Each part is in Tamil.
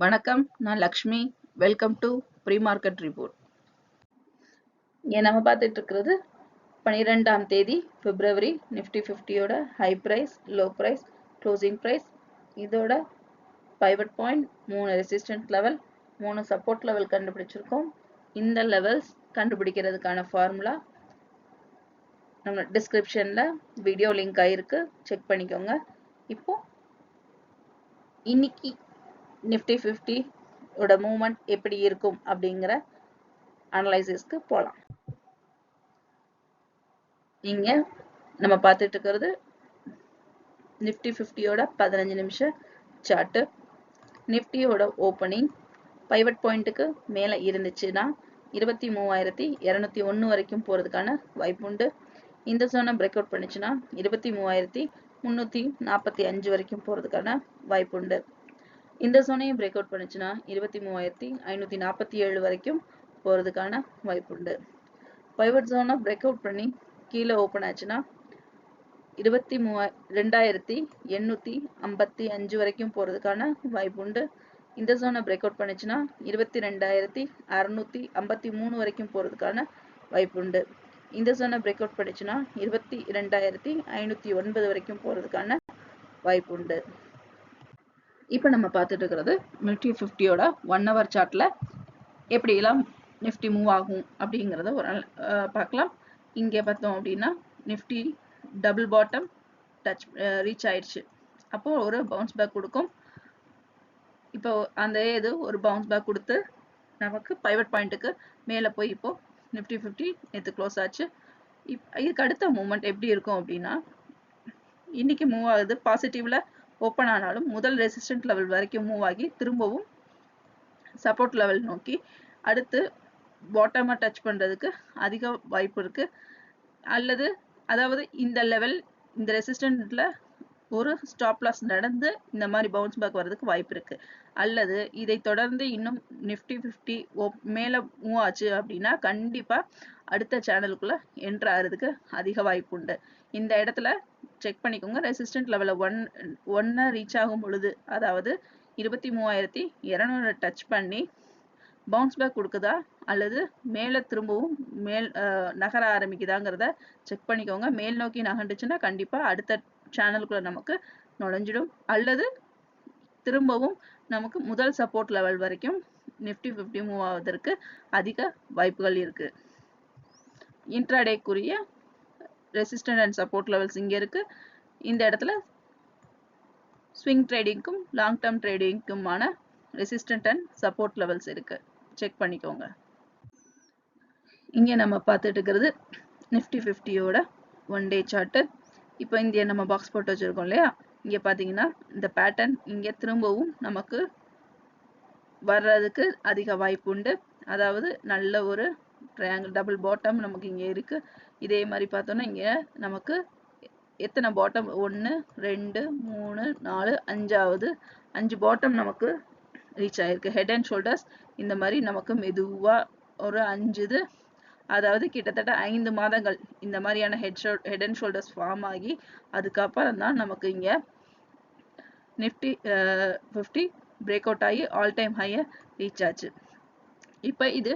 வணக்கம், நான் Lakshmi. Welcome to pre market report. இங்கே நம்ம பார்த்துட்டு இருக்கிறது 12ஆம் தேதி பிப்ரவரி நிஃப்டி 50யோட high price, low price, closing price, இதோட pivot point, 3 resistant level, 3 support level கண்டுபிடிச்சிருக்கோம். இந்த லெவல்ஸ் கண்டுபிடிக்கிறதுக்கான ஃபார்முலா நம்ம டிஸ்கிரிப்ஷன்ல வீடியோ லிங்க் ஆயிருக்கு, செக் பண்ணிக்கோங்க. இப்போ இன்னைக்கு நிஃப்டி 50 ஓட மூவ்மெண்ட் எப்படி இருக்கும் அப்படிங்கிற அனலைசிஸ்க்கு போகலாம். இங்க நம்ம பார்த்துட்டு இருக்கிறது நிஃப்டி 50யோட 15 நிமிஷம் சார்ட். நிஃப்டியோட ஓப்பனிங் பைவட் பாயிண்ட்டுக்கு மேலே இருந்துச்சுன்னா 23,201 வரைக்கும் போகிறதுக்கான வாய்ப்பு உண்டு. இந்த ஜோனை பிரேக் அவுட் பண்ணிச்சுன்னா 23,345 வரைக்கும் போகிறதுக்கான வாய்ப்பு உண்டு. இந்த ஜோனையும் பிரேக் அவுட் பண்ணிச்சுன்னா 23,547 வரைக்கும் போகிறதுக்கான வாய்ப்பு உண்டு. பைவட் ஜோனை பிரேக் அவுட் பண்ணி கீழே ஓப்பன் ஆச்சுன்னா 22,855 வரைக்கும் போகிறதுக்கான வாய்ப்பு உண்டு. இந்த ஜோனை பிரேக் அவுட் பண்ணிச்சுன்னா 22,653 வரைக்கும் போகிறதுக்கான வாய்ப்பு உண்டு. இந்த ஜோனை பிரேக் அவுட் பண்ணிச்சுன்னா 22,509 வரைக்கும் போகிறதுக்கான வாய்ப்பு உண்டு. இப்போ நம்ம பார்த்துட்டு இருக்கிறது நிஃப்டி 50யோட 1 ஹவர் சார்ட்ல எப்படியெல்லாம் நிஃப்டி மூவ் ஆகும் அப்படிங்கிறத ஒரு நாள் பார்க்கலாம். இங்கே பார்த்தோம் அப்படின்னா Nifty double bottom touch reach ஆயிடுச்சு. அப்போ ஒரு பவுன்ஸ் பேக் கொடுக்கும். இப்போ அந்த ஒரு பவுன்ஸ் பேக் கொடுத்து நமக்கு பைவட் பாயிண்ட்டுக்கு மேலே போய் இப்போ நிஃப்டி 50 நேற்று க்ளோஸ் ஆச்சு. இதுக்கு அடுத்த மூவ்மெண்ட் எப்படி இருக்கும் அப்படின்னா, இன்னைக்கு மூவ் ஆகுது பாசிட்டிவ்ல ஓப்பன் ஆனாலும் முதல் ரெசிஸ்டன்ட் லெவல் வரைக்கும் மூவ் ஆகி திரும்பவும் சப்போர்ட் லெவல் நோக்கி அடுத்து பாட்டமா டச் பண்றதுக்கு அதிக வாய்ப்பு இருக்கு. அல்லது அதாவது இந்த லெவல் இந்த ரெசிஸ்டன்ட்ல ஒரு ஸ்டாப் லாஸ் நடந்து இந்த மாதிரி பவுன்ஸ் பேக் வர்றதுக்கு வாய்ப்பு இருக்கு. அல்லது இதை தொடர்ந்து இன்னும் நிஃப்டி 50 மேல மூவ் ஆச்சு அப்படின்னா கண்டிப்பா அடுத்த சேனலுக்குள்ள என்ட்ரு ஆகிறதுக்கு அதிக வாய்ப்பு உண்டு. இந்த இடத்துல செக் பண்ணிக்கோங்க. ரெசிஸ்டன்ட் லெவல ஒன்னை ரீச் ஆகும் பொழுது, அதாவது 23,200 டச் பண்ணி பவுன்ஸ் பேக் கொடுக்குதா அல்லது மேலே திரும்பவும் நகர ஆரம்பிக்குதாங்கிறத செக் பண்ணிக்கோங்க. மேல் நோக்கி நகண்டுச்சுன்னா கண்டிப்பா அடுத்த சேனலுக்குள்ள நமக்கு நுழைஞ்சிடும். அல்லது திரும்பவும் நமக்கு முதல் சப்போர்ட் லெவல் வரைக்கும் நிஃப்டி 50 மூவ் ஆவதற்கு அதிக வாய்ப்புகள் இருக்கு. இன்ட்ராடேக்குரிய ரெசிஸ்டன்ட் அண்ட் சப்போர்ட் லெவல்ஸ் இங்க இருக்கு. இந்த இடத்துல ஸ்விங் ட்ரேடிங்க்கும் லாங் டேர்ம் ட்ரேடிங்க்குமான ரெசிஸ்டன்ட் அண்ட் சப்போர்ட் லெவல்ஸ் இருக்கு, செக் பண்ணிக்கோங்க. இங்க நம்ம பார்த்துட்டு இருக்கிறது நிஃப்டி 50யோட 1 டே சார்ட். இப்போ இங்க நம்ம பாக்ஸ் போட்டு வச்சிருக்கோம் இல்லையா, இங்க பாத்தீங்கன்னா இந்த பேட்டர்ன் இங்க திரும்பவும் நமக்கு வர்றதுக்கு அதிக வாய்ப்பு உண்டு. அதாவது நல்ல ஒரு ட்ரையாங்கிள் டபுள் பாட்டம் நமக்கு இங்க இருக்கு. இதே மாதிரி பார்த்தோம்னா இங்க நமக்கு எத்தனை பாட்டம் 1 2 3 4 5வது 5 பாட்டம் நமக்கு ரீச் ஆயிருக்கு. ஹெட் அண்ட் ஷோல்டர்ஸ் இந்த மாதிரி நமக்கு மெதுவா ஒரு 5 அதாவது கிட்டத்தட்ட 5 மாதங்கள் இந்த மாதிரியான ஹெட் அண்ட் ஷோல்டர்ஸ் ஃபார்ம் ஆகி அதுக்கப்புறம் தான் நமக்கு இங்க நிஃப்டி 50 பிரேக் அவுட் ஆகி ஆல் டைம் ஹையை ரீச் ஆச்சு. இப்போ இது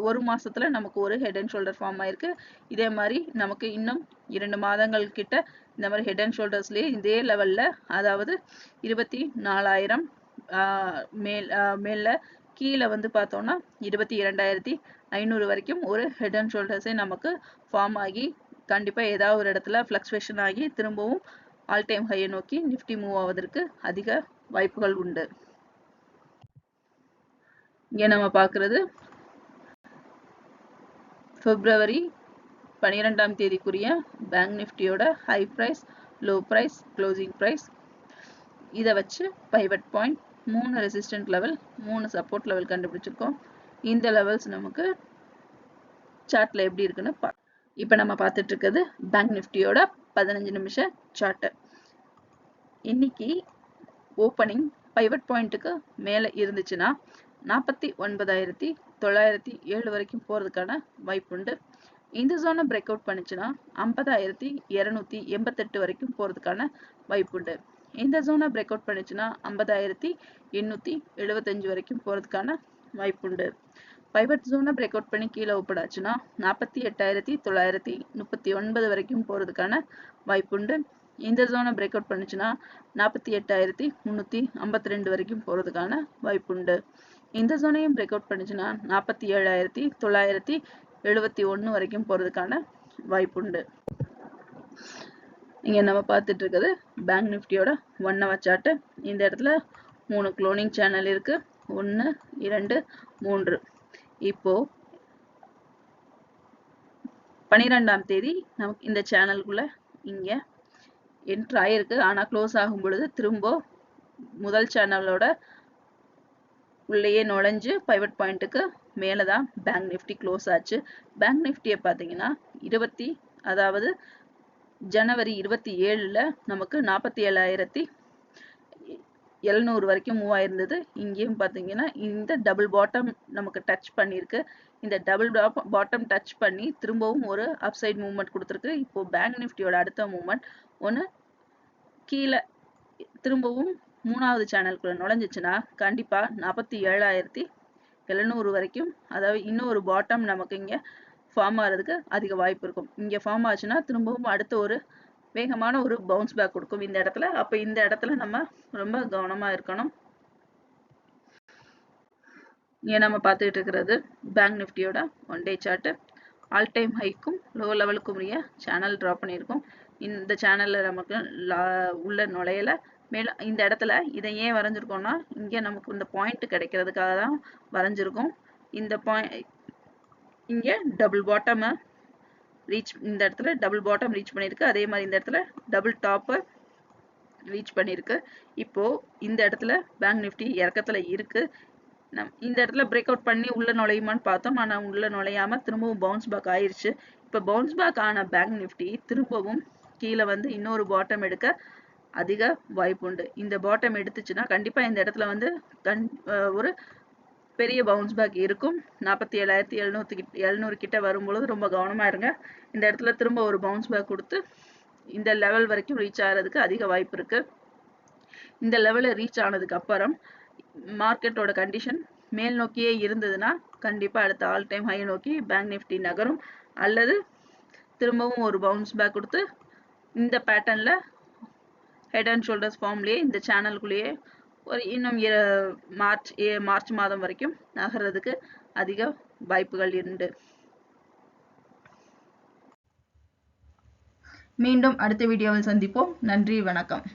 ஒரு மாசத்துல நமக்கு ஒரு ஹெட் அண்ட் ஷோல்டர் ஃபார்ம் ஆயிருக்கு. இதே மாதிரி நமக்கு இன்னும் 2 மாதங்கள் கிட்ட இந்த மாதிரி ஹெட் அண்ட் ஷோல்டர்ஸ்லயே இதே லெவல்ல, அதாவது 24,000 மேல கீழே வந்து பார்த்தோம்னா 22,500 வரைக்கும் ஒரு ஹெட் அண்ட் ஷோல்டர்ஸே நமக்கு ஃபார்ம் ஆகி கண்டிப்பா ஏதாவது ஒரு இடத்துல ஃபிளக்சுவேஷன் ஆகி திரும்பவும் ஆல் டைம் ஹையை நோக்கி நிஃப்டி மூவ் ஆவதற்கு அதிக வாய்ப்புகள் உண்டு. இங்க நம்ம பார்க்கிறது பிப்ரவரி 12ஆம் தேதிக்குரிய பேங்க் நிஃப்டியோட high price, low price, closing price. இதை வச்சு pivot point, 3 resistant level, 3 support level கண்டுபிடிச்சிருக்கோம். இந்த லெவல்ஸ் நமக்கு சார்ட்ல எப்படி இருக்குன்னு இப்போ நம்ம பார்த்துட்டு இருக்கிறது பேங்க் நிஃப்டியோட 15 நிமிஷம் சார்ட். இன்னைக்கு ஓப்பனிங் பைவட் பாயிண்ட்டுக்கு மேலே இருந்துச்சுன்னா 49,907 வரைக்கும் போறதுக்கான வாய்ப்பு உண்டு. இந்த ஜோனை பிரேக் அவுட் பண்ணிச்சுன்னா 50,288 வரைக்கும் போறதுக்கான வாய்ப்பு உண்டு. இந்த ஜோனை பிரேக் அவுட் பண்ணுச்சுன்னா 50,875 வரைக்கும் போறதுக்கான வாய்ப்புண்டு. பைவட் ஜோனை பிரேக் அவுட் பண்ணி கீழே ஓப்பன் ஆச்சுன்னா 48,939 வரைக்கும் போறதுக்கான வாய்ப்புண்டு. இந்த ஜோனை பிரேக் அவுட் பண்ணுச்சுன்னா 48,352 வரைக்கும் போறதுக்கான வாய்ப்புண்டு. இந்த ஜோனையும் பிரேக் அவுட் பண்ணுச்சுன்னா 47,971 வரைக்கும் போறதுக்கான வாய்ப்புண்டு. இங்க நம்ம பார்த்துட்டு இருக்கிறது பேங்க் நிஃப்டியோட 1 hour சார்ட். இந்த இடத்துல 3 க்ளோனிங் சேனல் இருக்கு. 1 2 3. இப்போ 12ஆம் தேதி நமக்கு இந்த சேனலுக்குள்ள இங்க என்ட்ரு ஆயிருக்கு. ஆனா க்ளோஸ் ஆகும் பொழுது திரும்ப முதல் சேனலோட உள்ளேயே நுழைஞ்சு பைவட் பாயிண்ட்டுக்கு மேலதான் பேங்க் நிஃப்டி க்ளோஸ் ஆச்சு. பேங்க் நிஃப்டியை பார்த்தீங்கன்னா அதாவது ஜனவரி 27ல நமக்கு 47,700 வரைக்கும் மூவ் ஆயிருந்தது. இங்கேயும் பார்த்தீங்கன்னா இந்த டபுள் பாட்டம் நமக்கு டச் பண்ணிருக்கு. இந்த டபுள் பாட்டம் டச் பண்ணி திரும்பவும் ஒரு அப்சைட் மூவ்மெண்ட் கொடுத்துருக்கு. இப்போ பேங்க் நிஃப்டியோட அடுத்த மூவ்மெண்ட் ஒன்று கீழே திரும்பவும் 3வது சேனலுக்குள்ள நுழைஞ்சிச்சுன்னா கண்டிப்பா 47,700 வரைக்கும், அதாவது இன்னொரு பாட்டம் நமக்கு இங்க ஃபார்ம் ஆகிறதுக்கு அதிக வாய்ப்பு இருக்கும். இங்க ஃபார்ம் ஆச்சுன்னா திரும்பவும் அடுத்த ஒரு வேகமான ஒரு பவுன்ஸ் பேக் கொடுக்கும் இந்த இடத்துல. அப்ப இந்த இடத்துல நம்ம ரொம்ப கவனமா இருக்கணும். இங்க நம்ம பார்த்துட்டு இருக்கிறது பேங்க் நிஃப்டியோட 1 day சார்ட். ஆல் டைம் ஹைக்கும் லோ லெவலுக்கும் உரிய சேனல் டிரா பண்ணியிருக்கோம். இந்த சேனல்ல நமக்கு உள்ள நுழையல. மேல இந்த இடத்துல இதை ஏன் வரைஞ்சிருக்கோம்னா இங்க நமக்கு இந்த பாயிண்ட் கிடைக்கிறதுக்காக தான் வரைஞ்சிருக்கோம். இந்த பாயிண்ட் இங்க டபுள் பாட்டம் இந்த இடத்துல டபுள் பாட்டம் ரீச் பண்ணிருக்கு. அதே மாதிரி இந்த இடத்துல டபுள் டாப் ரீச் பண்ணிருக்கு. இப்போ இந்த இடத்துல பேங்க் நிஃப்டி இறக்கத்துல இருக்கு. இந்த இடத்துல பிரேக் அவுட் பண்ணி உள்ள நுழையுமான்னு பார்த்தோம். ஆனா உள்ள நுழையாம திரும்பவும் பவுன்ஸ் பேக் ஆயிருச்சு. இப்ப பவுன்ஸ் பேக் ஆன பேங்க் நிஃப்டி திரும்பவும் கீழே வந்து இன்னொரு பாட்டம் எடுக்க அதிக வாய்ப்புண்டு. இந்த பாட்டம் எடுத்துச்சுன்னா கண்டிப்பா இந்த இடத்துல வந்து ஒரு பெரிய பவுன்ஸ் பேக் இருக்கும். 47,700 கிட்ட வரும்பொழுது ரொம்ப கவனமா இருங்க. இந்த இடத்துல திரும்ப ஒரு பவுன்ஸ் பேக் கொடுத்து இந்த லெவல் வரைக்கும் ரீச் ஆகிறதுக்கு அதிக வாய்ப்பு இருக்கு. இந்த லெவலை ரீச் ஆனதுக்கு அப்புறம் மார்க்கெட்டோட கண்டிஷன் மேல் நோக்கியே இருந்ததுன்னா கண்டிப்பா அடுத்த ஆல் டைம் ஹை நோக்கி பேங்க் நிஃப்டி நகரும். அல்லது திரும்பவும் ஒரு பவுன்ஸ் பேக் கொடுத்து இந்த பேட்டர்ன்ல ஹெட் அண்ட் ஷோல்டர்ஸ் ஃபார்ம்லயே இந்த சேனலுக்குள்ளேயே ஒரு இன்னும் மார்ச் மாதம் வரைக்கும் நகர்றதுக்கு அதிக வாய்ப்புகள் உண்டு. மீண்டும் அடுத்த வீடியோவில் சந்திப்போம். நன்றி, வணக்கம்.